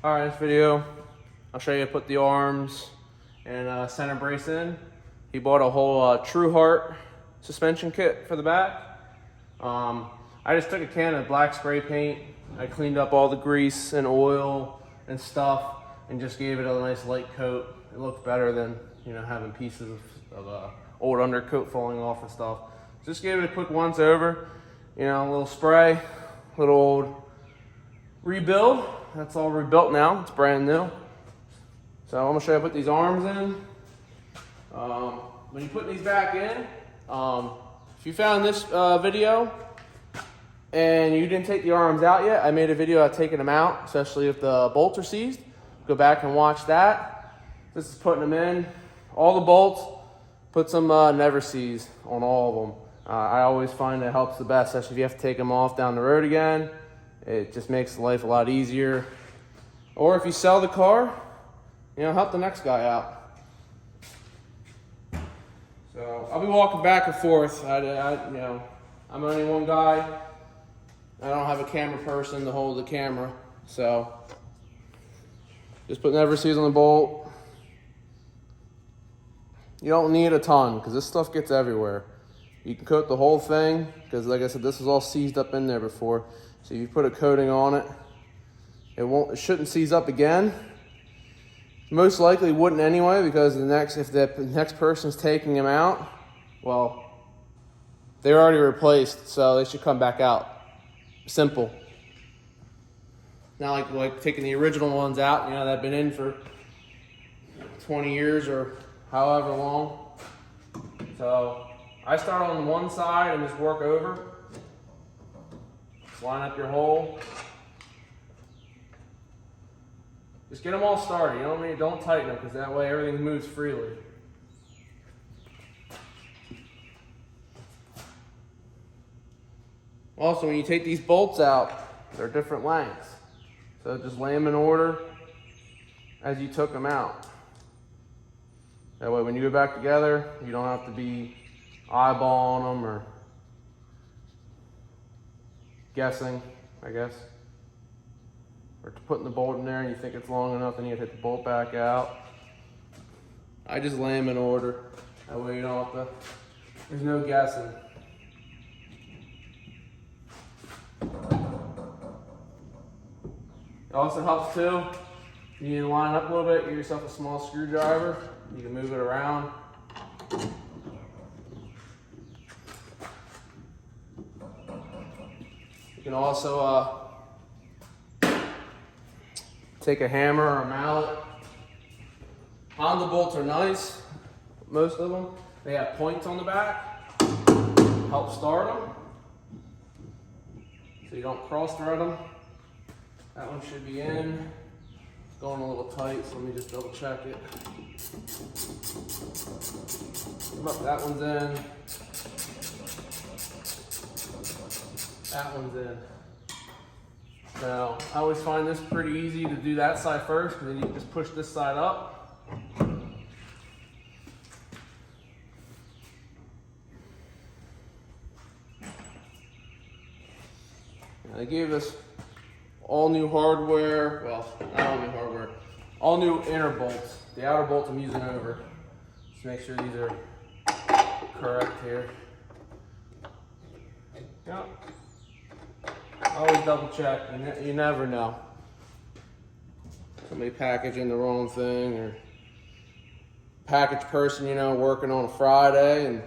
Alright, in this video, I'll show you how to put the arms and center brace in. He bought a whole Truhart suspension kit for the back. I just took a can of black spray paint. I cleaned up all the grease and oil and stuff and just gave it a nice light coat. It looked better than, you know, having pieces of old undercoat falling off and stuff. Just gave it a quick once over, you know, a little spray, little old rebuild. That's all rebuilt now, it's brand new. So I'm gonna show you how to put these arms in. When you put these back in, if you found this video and you didn't take the arms out yet, I made a video of taking them out, especially if the bolts are seized. Go back and watch that. This is putting them in. All the bolts, put some never seize on all of them. I always find it helps the best, especially if you have to take them off down the road again. It just makes life a lot easier. Or if you sell the car, you know, help the next guy out. So I'll be walking back and forth. You know, I'm only one guy. I don't have a camera person to hold the camera. So just put never seize on the bolt. You don't need a ton because this stuff gets everywhere. You can coat the whole thing because, like I said, this was all seized up in there before. So if you put a coating on it, it shouldn't seize up again. Most likely wouldn't anyway, because if the next person's taking them out, well, they're already replaced, so they should come back out. Simple. Not like taking the original ones out, you know, that have been in for 20 years or however long. So I start on one side and just work over. Just line up your hole. Just get them all started. You don't tighten them because that way everything moves freely. Also, when you take these bolts out, they're different lengths. So just lay them in order as you took them out. That way when you go back together, you don't have to be eyeballing them or guessing, I guess. Or putting the bolt in there and you think it's long enough, then you hit the bolt back out. I just lay them in order. That way you don't have to, there's no guessing. It also helps too, you need to line up a little bit, get yourself a small screwdriver. You can move it around. You can also take a hammer or a mallet. Honda bolts are nice, most of them. They have points on the back, help start them. So you don't cross thread them. That one should be in. It's going a little tight, so let me just double check it. That one's in. That one's in. Now, I always find this pretty easy to do that side first, because then you can just push this side up. Now, they gave us all new hardware, well, not all new hardware, all new inner bolts. The outer bolts I'm using over. Just make sure these are correct here. Yep. Always double check, you never know. Somebody packaging the wrong thing, or package person, you know, working on a Friday and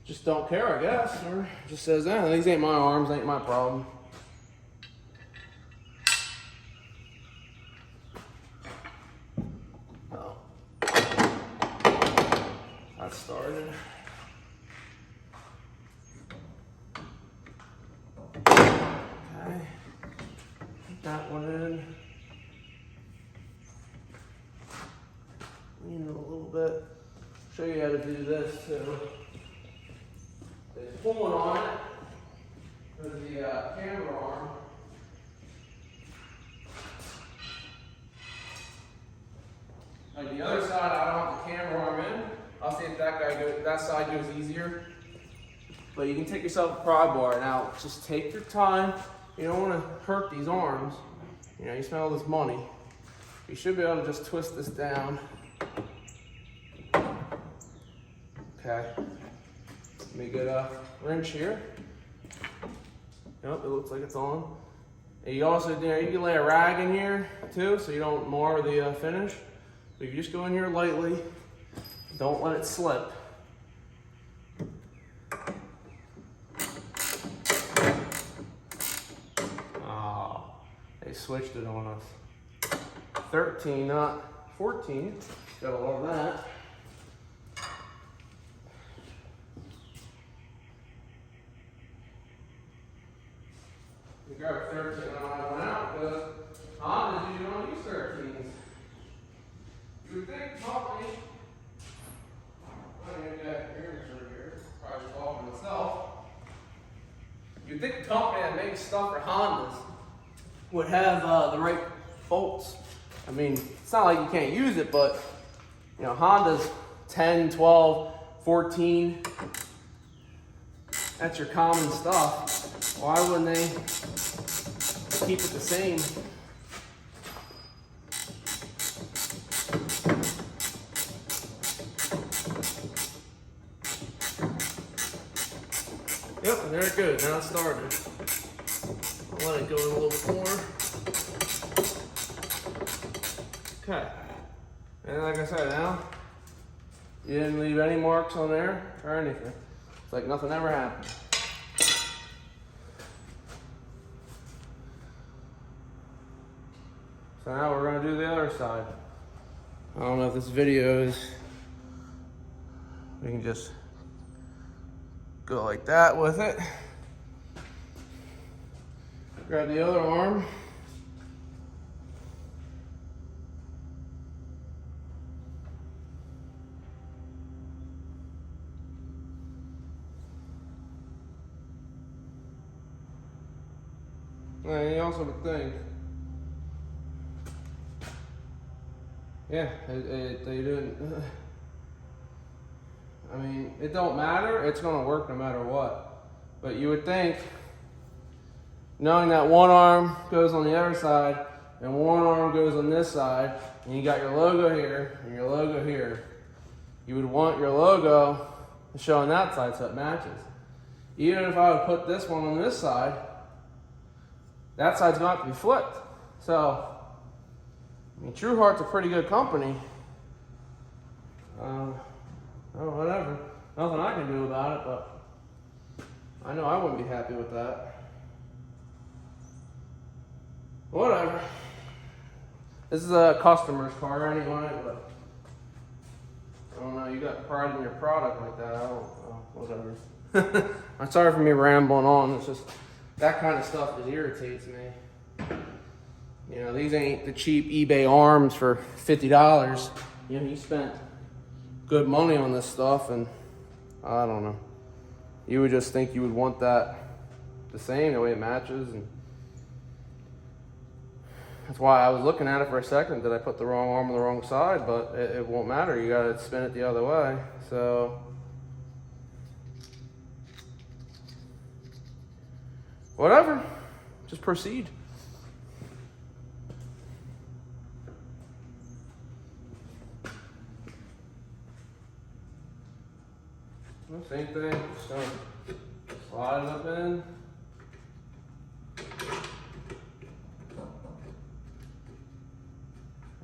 just don't care, I guess, or just says, these ain't my arms, ain't my problem. Oh. That started. That one in. Lean it a little bit. Show you how to do this too. There's pulling on it. There's the camera arm. Like the other side, I don't have the camera arm in. I'll see if that side goes easier. But you can take yourself a pry bar. Now, just take your time. you don't want to hurt these arms. You know, you spend all this money. You should be able to just twist this down. Okay. Let me get a wrench here. Yep, it looks like it's on. And you also, you know, you can lay a rag in here too, so you don't mar the finish. But you just go in here lightly. Don't let it slip. Oh, they switched it on us. 13, not 14. Gotta love that. You grab a 13 on my one out because Hondas usually don't use 13s. You would think company, I'm going to get here, probably talking to myself. You'd think the company that makes stuff for Hondas would have the right bolts. I mean, it's not like you can't use it, but you know, Honda's 10, 12, 14. That's your common stuff. Why wouldn't they keep it the same? Yep, and there it goes. Now it started. I'll let it go in a little bit more. Okay. And like I said, now you didn't leave any marks on there or anything. It's like nothing ever happened. So now we're going to do the other side. I don't know if this video is, we can just go like that with it. Grab the other arm. And you also would think, yeah, they didn't. I mean, it don't matter. It's going to work no matter what. But you would think, knowing that one arm goes on the other side and one arm goes on this side, and you got your logo here and your logo here, you would want your logo to show on that side so it matches. Even if I would put this one on this side, that side's going to have to be flipped. So, I mean, Truhart's a pretty good company. Oh, whatever. Nothing I can do about it, but I know I wouldn't be happy with that. Whatever. This is a customer's car anyway, but I don't know, you got pride in your product like that. I don't know, whatever. I'm sorry for me rambling on. It's just that kind of stuff that irritates me. You know, these ain't the cheap eBay arms for $50. You know, you spent good money on this stuff, and I don't know. You would just think you would want that the same, the way it matches, and that's why I was looking at it for a second. Did I put the wrong arm on the wrong side? But it won't matter. You gotta spin it the other way. So, whatever. Just proceed. Same thing, just gonna slide it up in.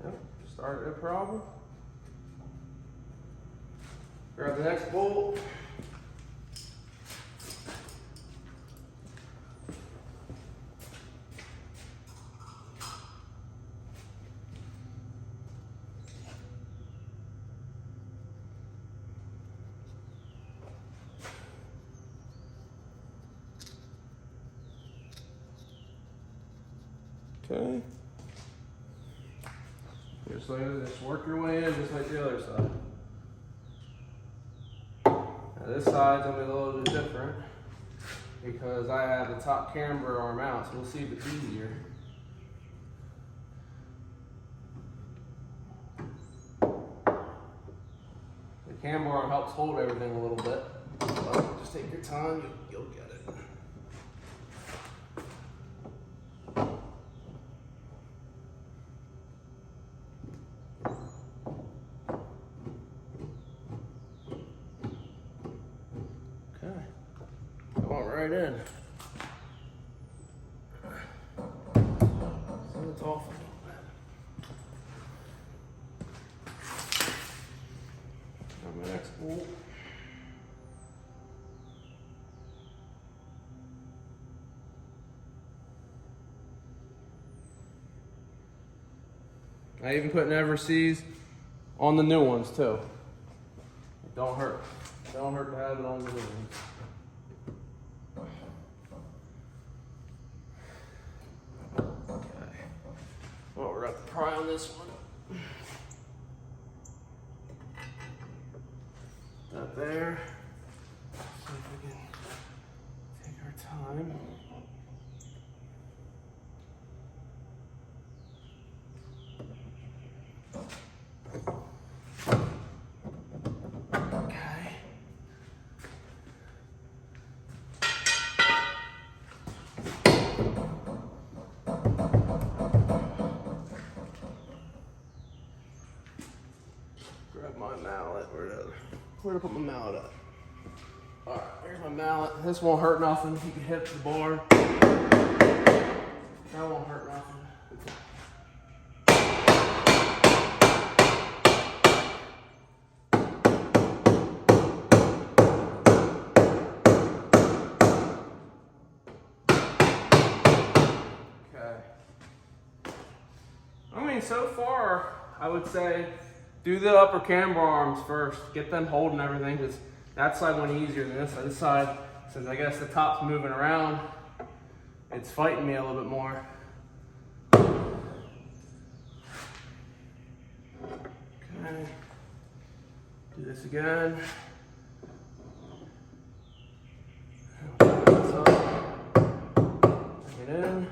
Yep, start no problem. Grab the next bolt. Okay. Just like this, just work your way in just like the other side. Now this side's gonna be a little bit different because I have the top camber arm out, so we'll see if it's easier. The camber arm helps hold everything a little bit, but just take your time, you'll get it. Okay. Going right in. So it's off a little bit. Got my next bolt. I even put never sees on the new ones too. It don't hurt. It don't hurt to have it on the new ones. Okay. Well, we're going to pry on this one. That there. See if we can take our time. Grab my mallet. Where to put my mallet at? Alright, here's my mallet. This won't hurt nothing. You can hit the bar. That won't hurt nothing. Okay. I mean, so far, I would say do the upper camber arms first. Get them holding everything, because that side went easier than this side. This side, since I guess the top's moving around, it's fighting me a little bit more. Okay. Do this again. Bring it in.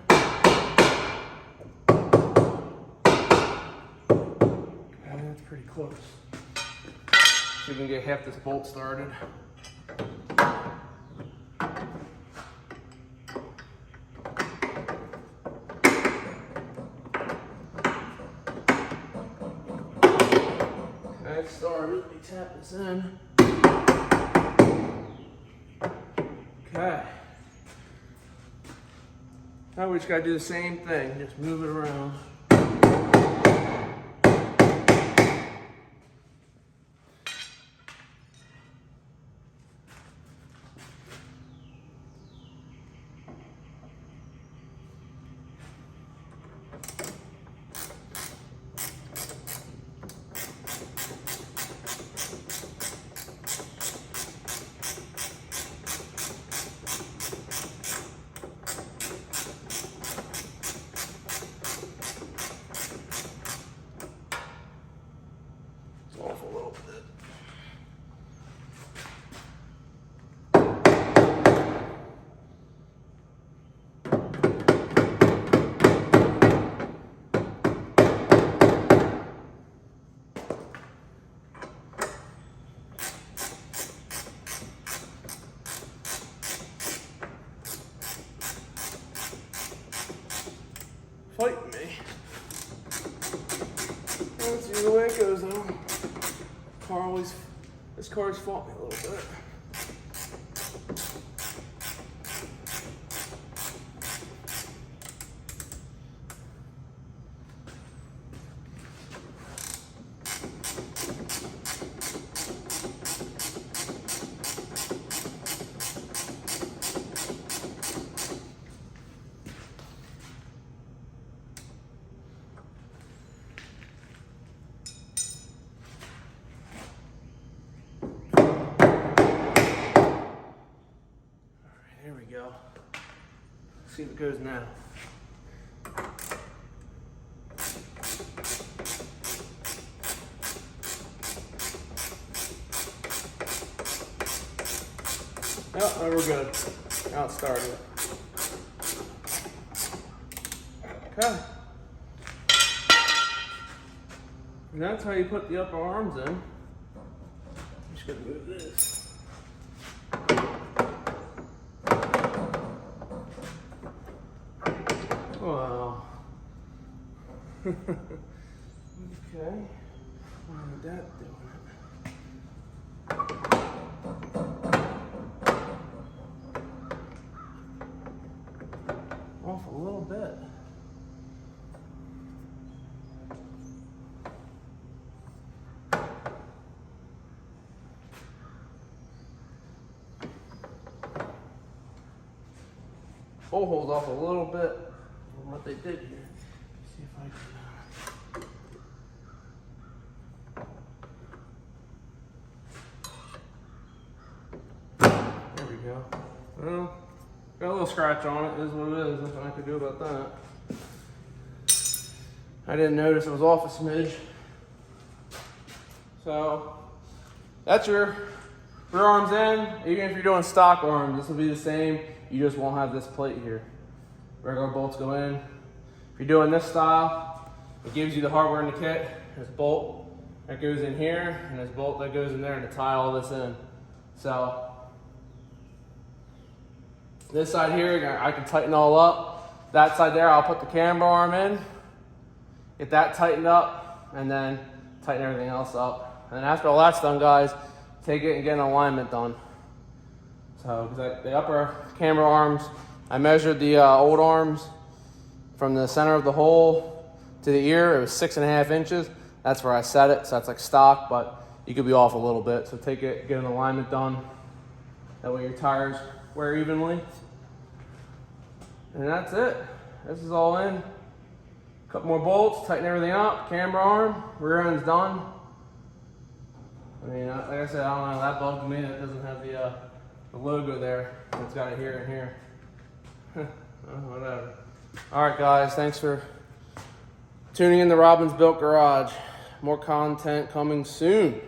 Pretty close. So we can get half this bolt started. Okay, it started. Let me tap this in. Okay. Now we just gotta do the same thing. Just move it around. Off a little bit. Fighting me. Let's see the way it goes though. This car's fought me a little bit. There we go. Let's see if it goes now. Oh, no, we're good. Now it started. Okay. And that's how you put the upper arms in. I'm just gonna move this. Wow. Okay. Why would that do it? bolt holes off a little bit from what they did here. Let's see if I can. There we go. Well, got a little scratch on it. It is what it is. Nothing I could do about that. I didn't notice it was off a smidge. So that's your rear arms in. Even if you're doing stock arms, this will be the same. You just won't have this plate here. Regular bolts go in. If you're doing this style, it gives you the hardware in the kit. There's a bolt that goes in here, and there's a bolt that goes in there to tie all this in. So this side here, I can tighten all up. That side there, I'll put the camber arm in, get that tightened up, and then tighten everything else up. And then after all that's done, guys, take it and get an alignment done. So, because the upper camber arms, I measured the old arms from the center of the hole to the ear. It was 6.5 inches. That's where I set it, so that's like stock, but you could be off a little bit. So take it, get an alignment done. That way your tires wear evenly. And that's it. This is all in. Couple more bolts, tighten everything up, camber arm, rear end's done. I mean, like I said, I don't know, that bugged me that it doesn't have the logo there. It's got it here and here. Whatever. All right, guys, thanks for tuning in to Robin's Built Garage. More content coming soon.